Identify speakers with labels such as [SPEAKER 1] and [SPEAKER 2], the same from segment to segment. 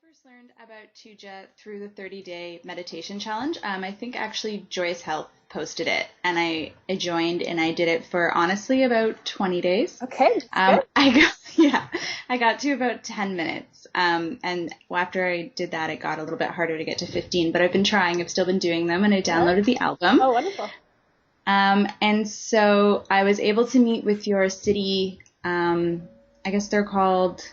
[SPEAKER 1] first learned about Tuja through the 30-day meditation challenge. I think actually Joyce Health posted it, and I joined, and I did it for honestly about 20 days.
[SPEAKER 2] Okay, good.
[SPEAKER 1] I got to about 10 minutes, and after I did that, it got a little bit harder to get to 15. But I've been trying. I've still been doing them, and I downloaded the album.
[SPEAKER 2] Oh, wonderful.
[SPEAKER 1] And so I was able to meet with your city. I guess they're called.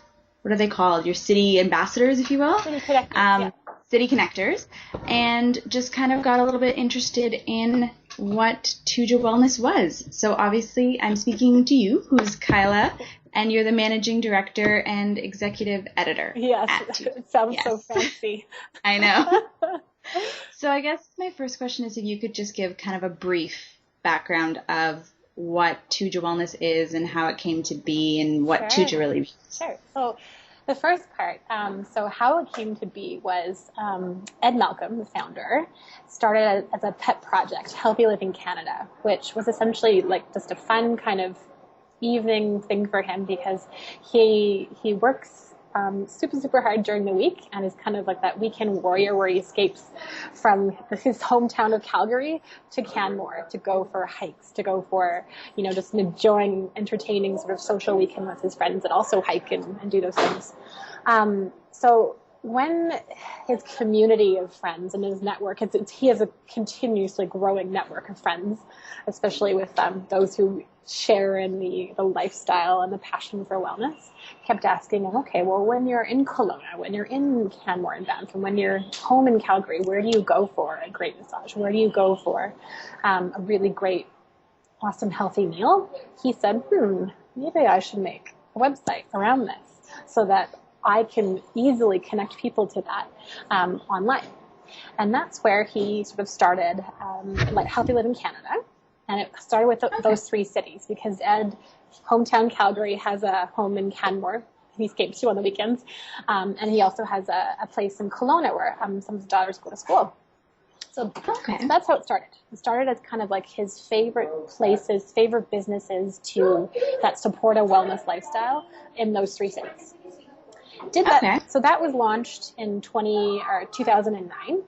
[SPEAKER 1] What are they called? Your city ambassadors, if you will.
[SPEAKER 2] City connectors,
[SPEAKER 1] City connectors, and just kind of got a little bit interested in what Tuja Wellness was. So obviously I'm speaking to you, who's Kyla, and you're the managing director and executive editor.
[SPEAKER 2] Yes, it sounds so fancy.
[SPEAKER 1] I know. So I guess my first question is if you could just give kind of a brief background of what Tuja Wellness is and how it came to be and what Tuja really means.
[SPEAKER 2] Sure. So the first part, so how it came to be was Ed Malcolm, the founder, started as a pet project, Healthy Living Canada, which was essentially like just a fun kind of evening thing for him because he works super hard during the week and is kind of like that weekend warrior where he escapes from his hometown of Calgary to Canmore to go for hikes, to go for, just enjoying, entertaining sort of social weekend with his friends that also hike and do those things. So when his community of friends and his network, he has a continuously growing network of friends, especially with those who share in the lifestyle and the passion for wellness, kept asking him, okay, well, when you're in Kelowna, when you're in Canmore and Banff, and when you're home in Calgary, where do you go for a great massage? Where do you go for a really great, awesome, healthy meal? He said, maybe I should make a website around this so that I can easily connect people to that online. And that's where he sort of started like Healthy Living Canada. And it started with those three cities because Ed, hometown Calgary, has a home in Canmore. He escapes to on the weekends. And he also has a place in Kelowna where some of his daughters go to school. So that's how it started. It started as kind of like his favorite places, favorite businesses that support a wellness lifestyle in those three cities. Did that. Okay. So that was launched in 2009.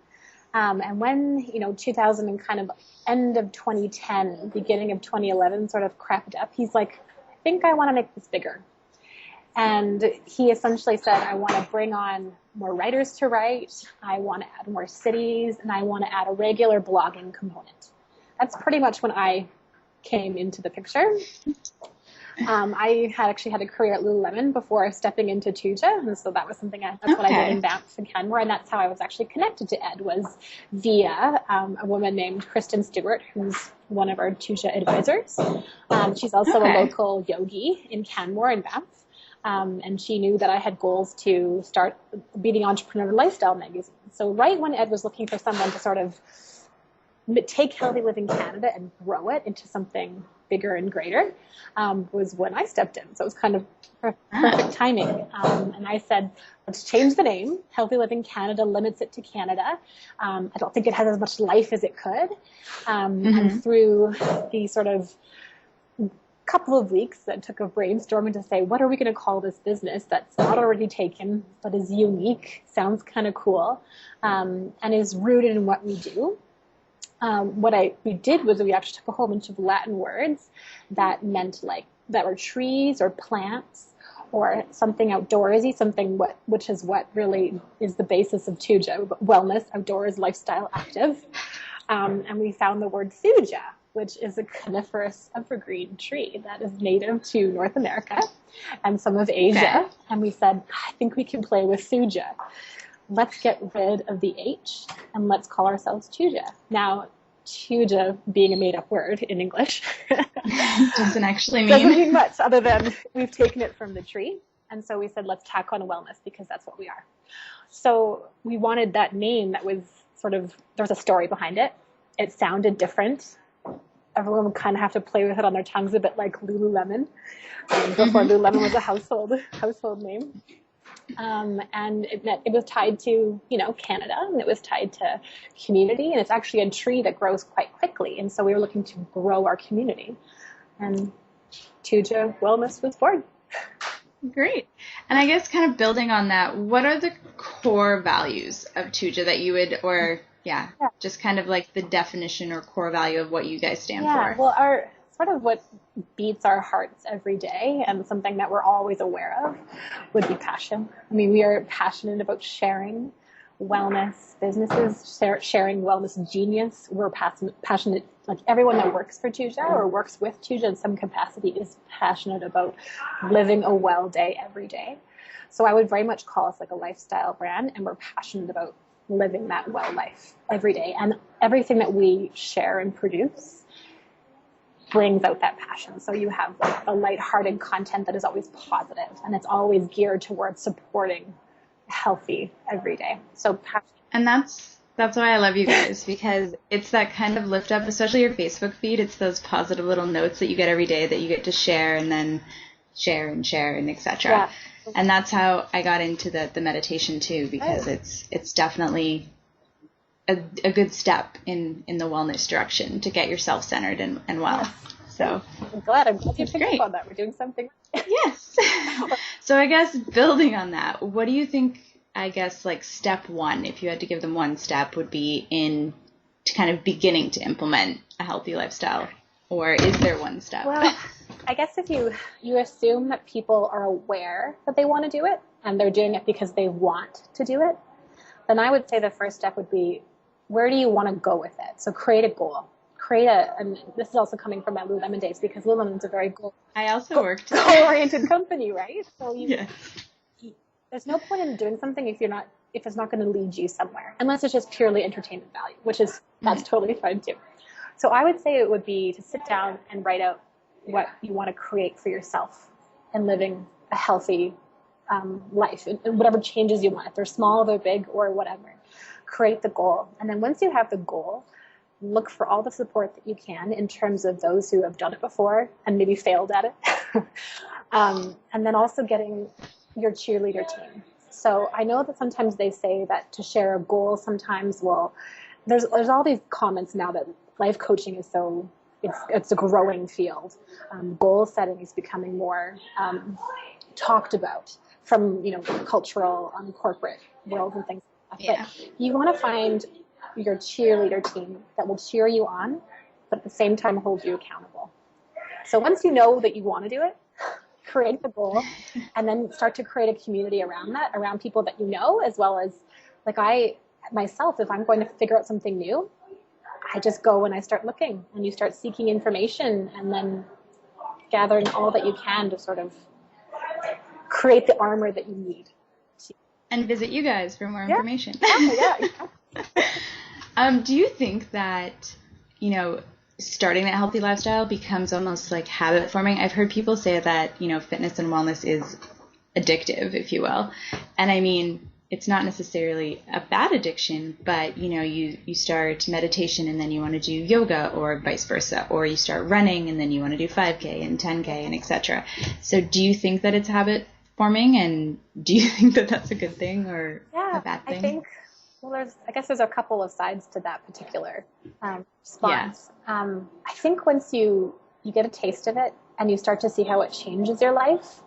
[SPEAKER 2] And when, 2000 and kind of end of 2010, beginning of 2011 sort of crept up, he's like, I think I want to make this bigger. And he essentially said, I want to bring on more writers to write. I want to add more cities, and I want to add a regular blogging component. That's pretty much when I came into the picture. I had actually had a career at Lululemon before stepping into Tuja, and so that was something that's what I did in Banff and Canmore, and that's how I was actually connected to Ed, was via a woman named Kristen Stewart, who's one of our Tuja advisors. She's also a local yogi in Canmore and Banff, and she knew that I had goals to start be the Entrepreneur Lifestyle magazine. So right when Ed was looking for someone to sort of take Healthy Living Canada and grow it into something bigger and greater, was when I stepped in. So it was kind of perfect timing. And I said, let's change the name. Healthy Living Canada limits it to Canada. I don't think it has as much life as it could. And through the sort of couple of weeks that took of brainstorming to say, what are we going to call this business that's not already taken, but is unique, sounds kind of cool, and is rooted in what we do. What we did was we actually took a whole bunch of Latin words that meant that were trees or plants or something outdoorsy, which is what really is the basis of Tuja, wellness, outdoors, lifestyle, active. And we found the word Tuja, which is a coniferous evergreen tree that is native to North America and some of Asia. Okay. And we said, I think we can play with Tuja. Let's get rid of the H and let's call ourselves Tuja. Now, Tuja being a made-up word in English
[SPEAKER 1] doesn't
[SPEAKER 2] mean much other than we've taken it from the tree. And so we said, let's tack on wellness because that's what we are. So we wanted that name that was there's a story behind it. It sounded different. Everyone would kind of have to play with it on their tongues a bit like Lululemon. Before Lululemon was a household name. And it was tied to, Canada, and it was tied to community, and it's actually a tree that grows quite quickly. And so we were looking to grow our community, and Tuja Wellness was born.
[SPEAKER 1] Great. And I guess kind of building on that, what are the core values of Tuja that you would, or just kind of like the definition or core value of what you guys stand for?
[SPEAKER 2] Well, our sort of what beats our hearts every day and something that we're always aware of would be passion. I mean, we are passionate about sharing wellness businesses, sharing wellness genius. We're passionate, like everyone that works for Tuja or works with Tuja in some capacity is passionate about living a well day every day. So I would very much call us like a lifestyle brand, and we're passionate about living that well life every day. And everything that we share and produce brings out that passion. So you have like a lighthearted content that is always positive, and it's always geared towards supporting healthy every day. So passion.
[SPEAKER 1] And that's why I love you guys, because it's that kind of lift up, especially your Facebook feed. It's those positive little notes that you get every day that you get to share and then share and etc.
[SPEAKER 2] Yeah.
[SPEAKER 1] And that's how I got into the meditation too, because it's definitely a good step in the wellness direction to get yourself centered and well.
[SPEAKER 2] Yes.
[SPEAKER 1] So
[SPEAKER 2] I'm glad you picked up on that. We're doing something.
[SPEAKER 1] Yes. So I guess building on that, what do you think, I guess, like step one, if you had to give them one step, would be in to kind of beginning to implement a healthy lifestyle? Or is there one step?
[SPEAKER 2] Well, I guess if you assume that people are aware that they want to do it and they're doing it because they want to do it, then I would say the first step would be, where do you want to go with it? So create a goal. And this is also coming from my Lululemon days, because Lululemon's a very goal-oriented company, right? So there's no point in doing something if it's not going to lead you somewhere, unless it's just purely entertainment value, that's totally fine too. So I would say it would be to sit down and write out what you want to create for yourself and living a healthy life, and whatever changes you want, if they're small, they're big, or whatever. Create the goal. And then once you have the goal, look for all the support that you can in terms of those who have done it before and maybe failed at it. And then also getting your cheerleader team. So I know that sometimes they say that to share a goal sometimes, there's all these comments now that life coaching is it's a growing field. Goal setting is becoming more talked about from, cultural, corporate world and things like that. Yeah. But you want to find your cheerleader team that will cheer you on, but at the same time hold you accountable. So once you know that you want to do it, create the goal, and then start to create a community around that, around people that you know, as well as, like I, myself, if I'm going to figure out something new, I just go and I start looking, and you start seeking information and then gathering all that you can to sort of create the armor that you need.
[SPEAKER 1] And visit you guys for more information.
[SPEAKER 2] Yeah.
[SPEAKER 1] Do you think that, starting that healthy lifestyle becomes almost like habit forming? I've heard people say that, fitness and wellness is addictive, if you will. And I mean, it's not necessarily a bad addiction, but, you start meditation and then you want to do yoga, or vice versa, or you start running and then you want to do 5K and 10K and etc. So do you think that it's habit forming, and do you think that that's a good thing or a bad thing?
[SPEAKER 2] I think, I guess there's a couple of sides to that particular response. Yeah. I think once you get a taste of it and you start to see how it changes your life,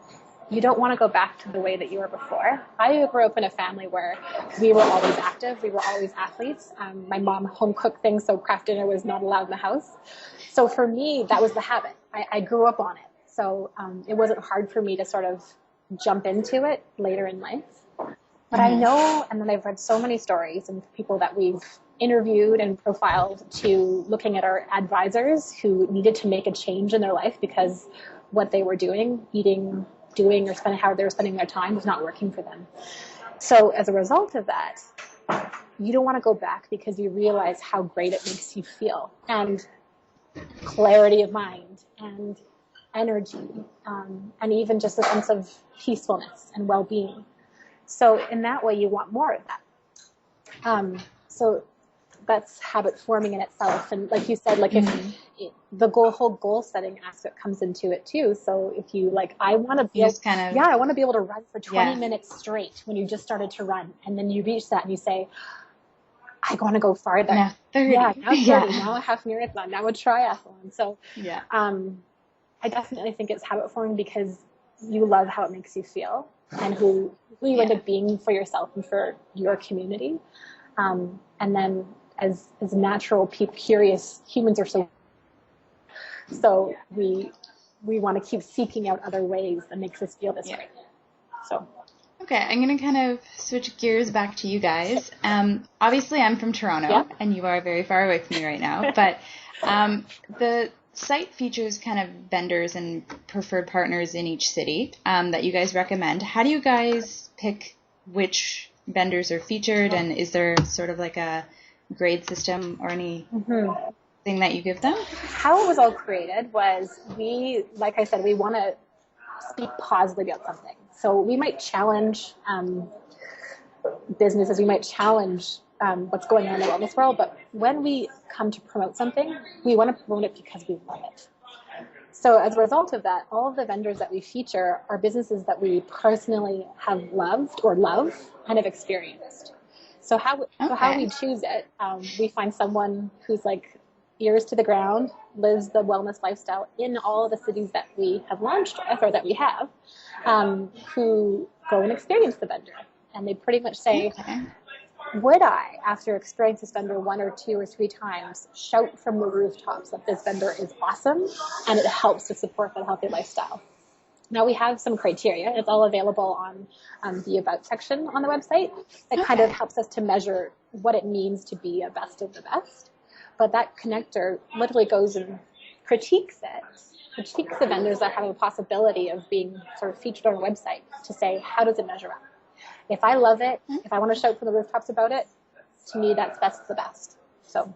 [SPEAKER 2] you don't want to go back to the way that you were before. I grew up in a family where we were always active. We were always athletes. My mom home cooked things, so craft dinner was not allowed in the house. So for me, that was the habit. I grew up on it. So it wasn't hard for me to sort of jump into it later in life. But I know, and then I've read so many stories and people that we've interviewed and profiled, to looking at our advisors who needed to make a change in their life because what they were doing, eating, doing, or how they were spending their time was not working for them. So as a result of that, you don't want to go back, because you realize how great it makes you feel, and clarity of mind and energy, and even just a sense of peacefulness and well-being. So in that way, you want more of that. So that's habit forming in itself. And like you said, like if the whole goal setting aspect comes into it too. So if you I want to be I want to be able to run for 20 minutes straight when you just started to run, and then you reach that and you say, I want to go farther.
[SPEAKER 1] Now 30.
[SPEAKER 2] Now 30. Now a half marathon. Now a triathlon. So I definitely think it's habit forming because you love how it makes you feel. and who you end up being for yourself and for your community. And then as natural, curious humans are so we want to keep seeking out other ways that makes us feel this way. So.
[SPEAKER 1] Okay, I'm going to kind of switch gears back to you guys. Obviously, I'm from Toronto, and you are very far away from me right now, but the site features kind of vendors and preferred partners in each city that you guys recommend. How do you guys pick which vendors are featured, and is there sort of like a grade system or anything that you give them?
[SPEAKER 2] How it was all created was like I said, we want to speak positively about something. So we might challenge businesses, we might challenge what's going on in the wellness world, but when we come to promote something, we want to promote it because we love it. So as a result of that, all of the vendors that we feature are businesses that we personally have loved or love and have experienced. So how we choose it, we find someone who's like ears to the ground, lives the wellness lifestyle in all of the cities that we have launched with or that we have, who go and experience the vendor. And they pretty much say, would I, after experiencing this vendor 1 or 2 or 3 times, shout from the rooftops that this vendor is awesome and it helps to support that healthy lifestyle? Now we have some criteria. It's all available on the About section on the website. It kind of helps us to measure what it means to be a best of the best. But that connector literally goes and critiques the vendors that have a possibility of being sort of featured on a website to say, how does it measure up? If I love it, if I want to shout from the rooftops about it, to me, that's best of the best. So.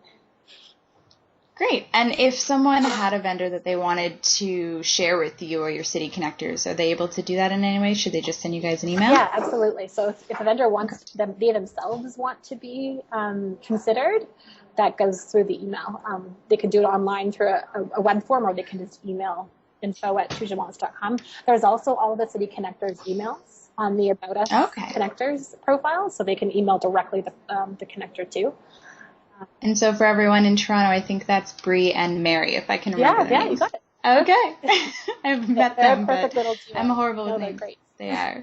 [SPEAKER 1] Great. And if someone had a vendor that they wanted to share with you or your city connectors, are they able to do that in any way? Should they just send you guys an email?
[SPEAKER 2] Yeah, absolutely. So if a vendor wants they themselves want to be considered, that goes through the email. They can do it online through a web form, or they can just email info@tujawellness.com. There's also all the city connectors emails on the About Us connectors profile, so they can email directly the connector too.
[SPEAKER 1] And so for everyone in Toronto, I think that's Bree and Mary, if I can remember their names.
[SPEAKER 2] You got it.
[SPEAKER 1] Okay. I've met them, but I'm horrible with names.
[SPEAKER 2] Great.
[SPEAKER 1] They are.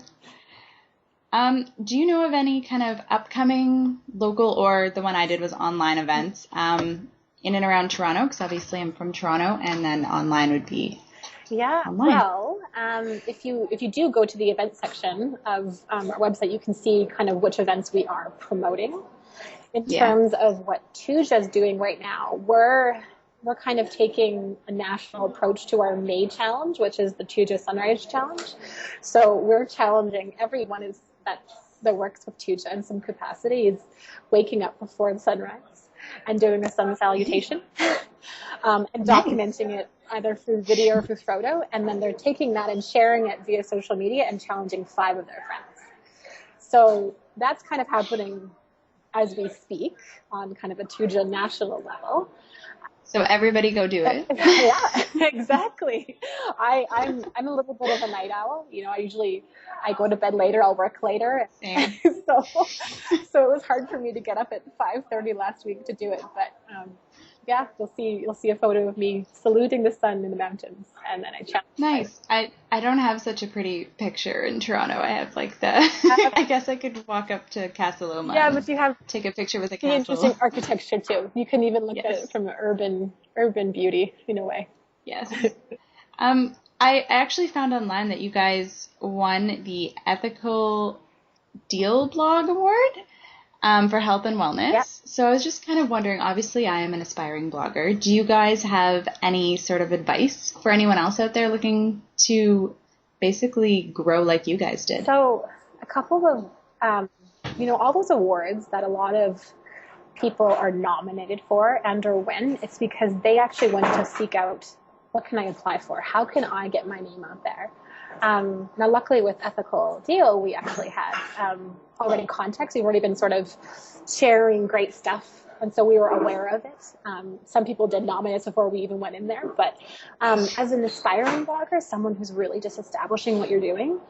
[SPEAKER 1] Do you know of any kind of upcoming local, or the one I did was online events in and around Toronto? Because obviously I'm from Toronto, and then online would be online.
[SPEAKER 2] Well, if you do go to the events section of our website, you can see kind of which events we are promoting. In terms of what Tuja is doing right now, we're kind of taking a national approach to our May challenge, which is the Tuja Sunrise Challenge. So we're challenging everyone that works with Tuja in some capacity is waking up before the sunrise and doing a sun salutation and documenting it either through video or through photo. And then they're taking that and sharing it via social media and challenging 5 of their friends. So that's kind of happening as we speak on kind of a Tuja national level.
[SPEAKER 1] So everybody go do it.
[SPEAKER 2] Yeah, exactly. I'm a little bit of a night owl. You know, I go to bed later, I'll work later.
[SPEAKER 1] Same.
[SPEAKER 2] so it was hard for me to get up at 5:30 last week to do it. But yeah, you'll see a photo of me saluting the sun in the mountains, and then I challenge.
[SPEAKER 1] Nice. I don't have such a pretty picture in Toronto. I have like I guess I could walk up to Casa Loma.
[SPEAKER 2] Yeah, but you have
[SPEAKER 1] take a picture with a
[SPEAKER 2] castle. Interesting architecture too. You can even look at it from urban beauty in a way.
[SPEAKER 1] Yes. I actually found online that you guys won the Ethical Deal Blog Award for health and wellness.
[SPEAKER 2] Yeah.
[SPEAKER 1] So I was just kind of wondering, obviously I am an aspiring blogger. Do you guys have any sort of advice for anyone else out there looking to basically grow like you guys did?
[SPEAKER 2] So a couple of, all those awards that a lot of people are nominated for and or win, it's because they actually went to seek out, what can I apply for? How can I get my name out there? Now, luckily with Ethical Deal, we actually had already contacts. We've already been sort of sharing great stuff, and so we were aware of it. Some people did nominate us before we even went in there, but as an aspiring blogger, someone who's really just establishing what you're doing,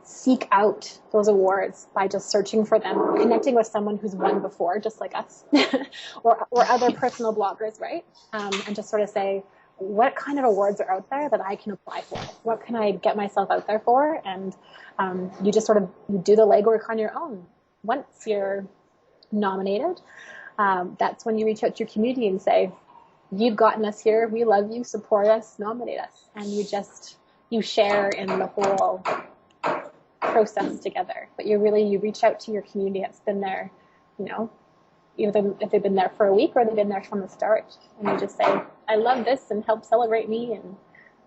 [SPEAKER 2] seek out those awards by just searching for them, connecting with someone who's won before, just like us, or other personal bloggers, right? And just sort of say, what kind of awards are out there that I can apply for? What can I get myself out there for? And you just sort of you do the legwork on your own. Once you're nominated, that's when you reach out to your community and say, you've gotten us here, we love you, support us, nominate us. And you share in the whole process together. But you reach out to your community that's been there, either if they've been there for a week or they've been there from the start. And you just say, I love this and help celebrate me, and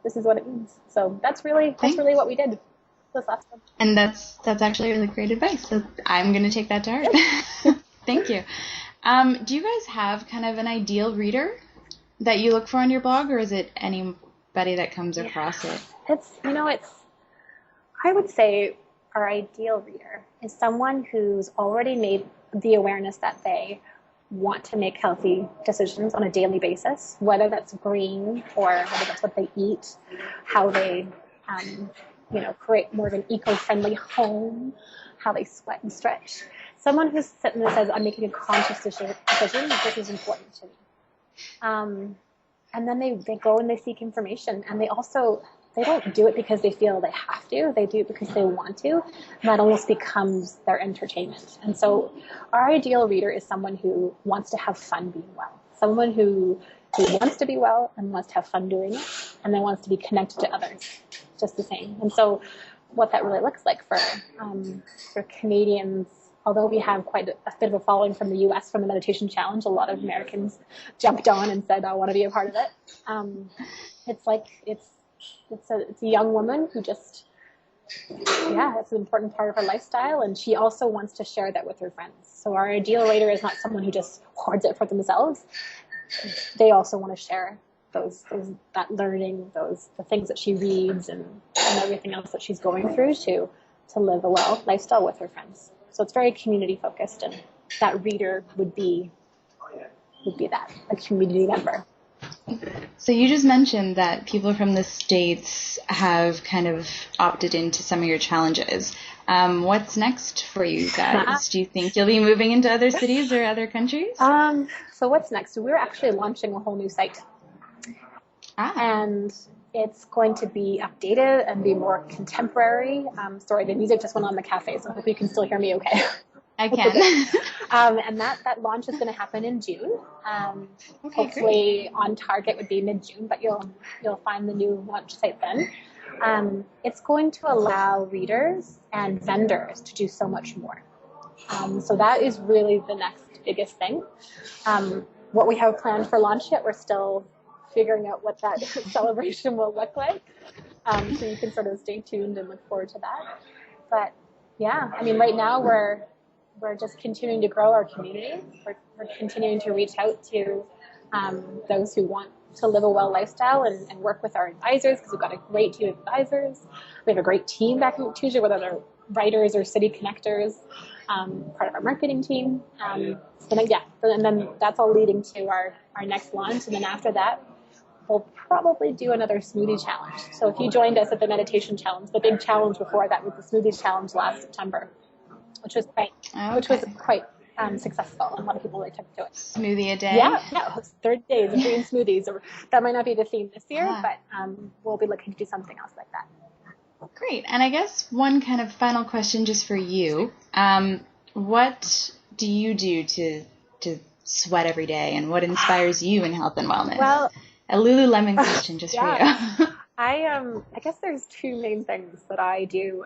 [SPEAKER 2] this is what it means. So that's really what we did this last one.
[SPEAKER 1] And that's actually really great advice. So I'm going to take that to heart. Thank you. Do you guys have kind of an ideal reader that you look for on your blog, or is it anybody that comes across it?
[SPEAKER 2] I would say our ideal reader is someone who's already made the awareness that they want to make healthy decisions on a daily basis, whether that's green or whether that's what they eat, how they, create more of an eco-friendly home, how they sweat and stretch. Someone who's sitting there says, I'm making a conscious decision, this is important to me. And then they go and they seek information, and they don't do it because they feel they have to. They do it because they want to. And that almost becomes their entertainment. And so our ideal reader is someone who wants to have fun being well. Someone who wants to be well and wants to have fun doing it, and then wants to be connected to others just the same. And so what that really looks like for Canadians, although we have quite a bit of a following from the U.S. from the meditation challenge, a lot of Americans jumped on and said, I want to be a part of it. It's a young woman who it's an important part of her lifestyle, and she also wants to share that with her friends. So our ideal reader is not someone who just hoards it for themselves. They also want to share that learning, the things that she reads and everything else that she's going through to live a well lifestyle with her friends. So it's very community focused, and that reader would be that, a community member.
[SPEAKER 1] So you just mentioned that people from the States have kind of opted into some of your challenges. What's next for you guys? Do you think you'll be moving into other cities or other countries?
[SPEAKER 2] So what's next? We're actually launching a whole new site. And it's going to be updated and be more contemporary. Sorry, the music just went on in the cafe, so I hope you can still hear me okay.
[SPEAKER 1] I can.
[SPEAKER 2] And that launch is going to happen in June. Hopefully great. On target would be mid-June, but you'll find the new launch site then. It's going to allow readers and vendors to do so much more. So that is really the next biggest thing. What we have planned for launch yet, we're still figuring out what that celebration will look like. So you can sort of stay tuned and look forward to that. But yeah, I mean, right now we're just continuing to grow our community. We're continuing to reach out to those who want to live a well lifestyle and work with our advisors, because we've got a great team of advisors. We have a great team back in Tuja, whether they're writers or city connectors, part of our marketing team. And then that's all leading to our next launch. And then after that, we'll probably do another smoothie challenge. So if you joined us at the meditation challenge, the big challenge before that was the smoothie challenge last September, which was quite successful, and a lot of really took to it.
[SPEAKER 1] Smoothie a day?
[SPEAKER 2] Yeah, it was 30 days of green smoothies. That might not be the theme this year, but we'll be looking to do something else like that.
[SPEAKER 1] Great. And I guess one kind of final question just for you. What do you do to sweat every day, and what inspires you in health and wellness? Well, a Lululemon question just for you.
[SPEAKER 2] I guess there's two main things that I do,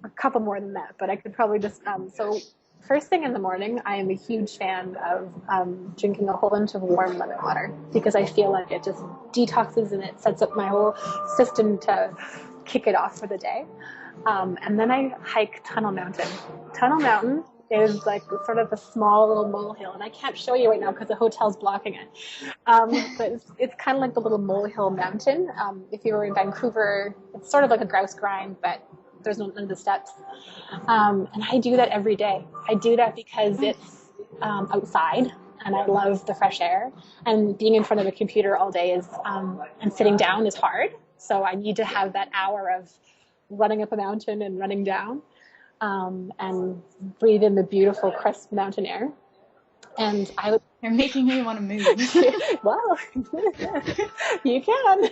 [SPEAKER 2] a couple more than that, but I could probably just, so first thing in the morning, I am a huge fan of drinking a whole bunch of warm lemon water, because I feel like it just detoxes and it sets up my whole system to kick it off for the day. And then I hike Tunnel Mountain. Tunnel Mountain is like sort of a small little molehill, and I can't show you right now because the hotel's blocking it. But it's kind of like the little molehill mountain. If you were in Vancouver, it's sort of like a grouse grind, but there's none of the steps. And I do that every day. I do that because it's outside, and I love the fresh air. And being in front of a computer all day and sitting down is hard. So I need to have that hour of running up a mountain and running down. And breathe in the beautiful, crisp mountain air. And I would
[SPEAKER 1] You're making me want to move.
[SPEAKER 2] Well, you can.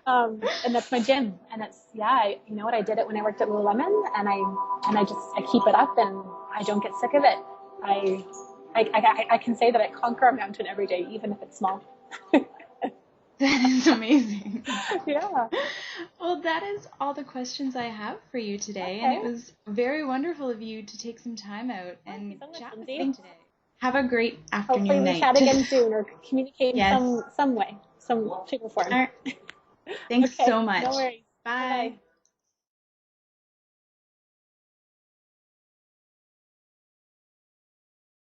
[SPEAKER 2] And that's my gym. And it's, you know what? I did it when I worked at Lululemon, and I keep it up, and I don't get sick of it. I can say that I conquer a mountain every day, even if it's small.
[SPEAKER 1] That is amazing.
[SPEAKER 2] Yeah.
[SPEAKER 1] Well, that is all the questions I have for you today, and it was very wonderful of you to take some time out and chat with me today. Have a great afternoon.
[SPEAKER 2] Hopefully we chat again soon, or communicate
[SPEAKER 1] yes.
[SPEAKER 2] in some way, some shape or form.
[SPEAKER 1] Thanks so much.
[SPEAKER 2] No worries.
[SPEAKER 1] Bye.
[SPEAKER 2] Bye.